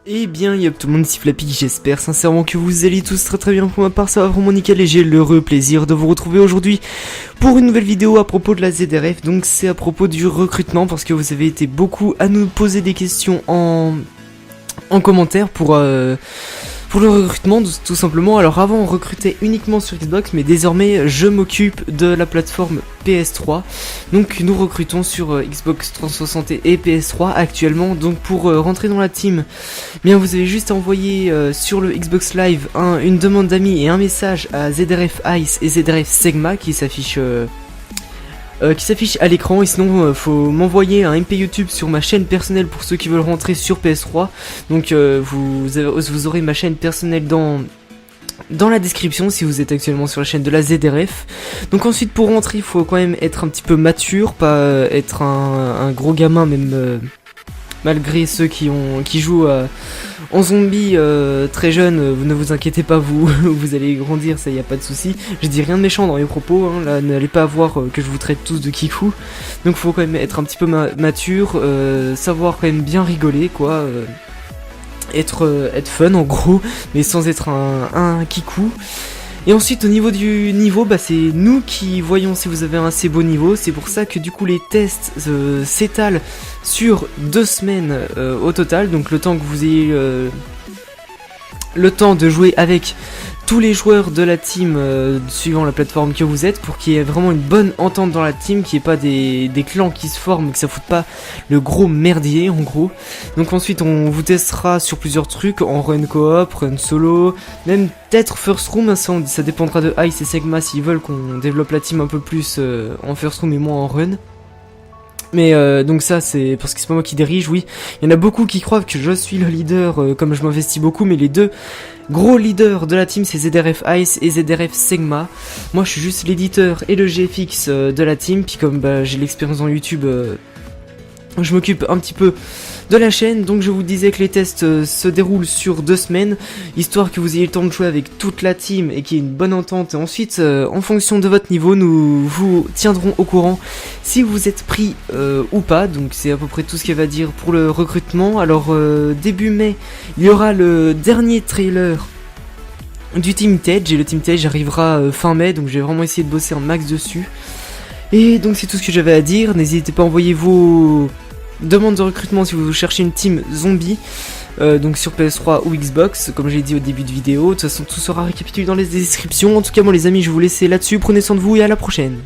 Eh bien, yop tout le monde, ici Flappy, j'espère sincèrement que vous allez tous très bien. Pour ma part, ça va vraiment nickel et j'ai l'heureux plaisir de vous retrouver aujourd'hui pour une nouvelle vidéo à propos de la ZRF. Donc c'est à propos du recrutement, parce que vous avez été beaucoup à nous poser des questions en commentaire pour le recrutement, tout simplement. Alors avant on recrutait uniquement sur Xbox, mais désormais je m'occupe de la plateforme PS3. Donc nous recrutons sur Xbox 360 et PS3 actuellement. Donc pour rentrer dans la team, bien vous avez juste à envoyer sur le Xbox Live une demande d'amis et un message à ZRF Ice et ZRF Sigma qui s'affiche à l'écran. Et sinon faut m'envoyer un MP YouTube sur ma chaîne personnelle pour ceux qui veulent rentrer sur PS3. Donc vous aurez ma chaîne personnelle dans la description si vous êtes actuellement sur la chaîne de la ZRF. Donc ensuite pour rentrer il faut quand même être un petit peu mature, pas être un gros gamin même malgré ceux qui jouent en zombie très jeune. Ne vous inquiétez pas, vous allez grandir, ça y a pas de souci. Je dis rien de méchant dans mes propos, hein, là n'allez pas voir que je vous traite tous de kikou. Donc faut quand même être un petit peu mature, savoir quand même bien rigoler quoi, être fun en gros, mais sans être un kikou. Et ensuite au niveau du niveau, c'est nous qui voyons si vous avez un assez beau niveau. C'est pour ça que du coup les tests s'étalent sur 2 semaines au total. Donc le temps que vous ayez le temps de jouer avec tous les joueurs de la team suivant la plateforme que vous êtes, pour qu'il y ait vraiment une bonne entente dans la team, qu'il n'y ait pas des clans qui se forment, que ça foute pas le gros merdier en gros. Donc ensuite on vous testera sur plusieurs trucs, en run coop, run solo, même peut-être first room, ça dépendra de Ice et Sigma s'ils veulent qu'on développe la team un peu plus en first room et moins en run. Mais donc ça c'est parce que c'est pas moi qui dirige, oui. Il y en a beaucoup qui croient que je suis le leader comme je m'investis beaucoup, mais les deux gros leaders de la team c'est ZRF Ice et ZRF Sigma. Moi je suis juste l'éditeur et le GFX de la team, puis comme j'ai l'expérience dans YouTube, je m'occupe un petit peu de la chaîne. Donc je vous disais que les tests se déroulent sur 2 semaines, histoire que vous ayez le temps de jouer avec toute la team et qu'il y ait une bonne entente. Et ensuite en fonction de votre niveau, nous vous tiendrons au courant si vous êtes pris ou pas. Donc c'est à peu près tout ce qu'elle va dire pour le recrutement. Alors début mai il y aura le dernier trailer du Team Tej, et le Team Tej arrivera fin mai, donc je vais vraiment essayer de bosser un max dessus. Et donc c'est tout ce que j'avais à dire. N'hésitez pas à envoyer vos demandes de recrutement si vous cherchez une team zombie, donc sur PS3 ou Xbox, comme j'ai dit au début de vidéo. De toute façon tout sera récapitulé dans les descriptions. En tout cas moi les amis, je vais vous laisser là-dessus, prenez soin de vous et à la prochaine.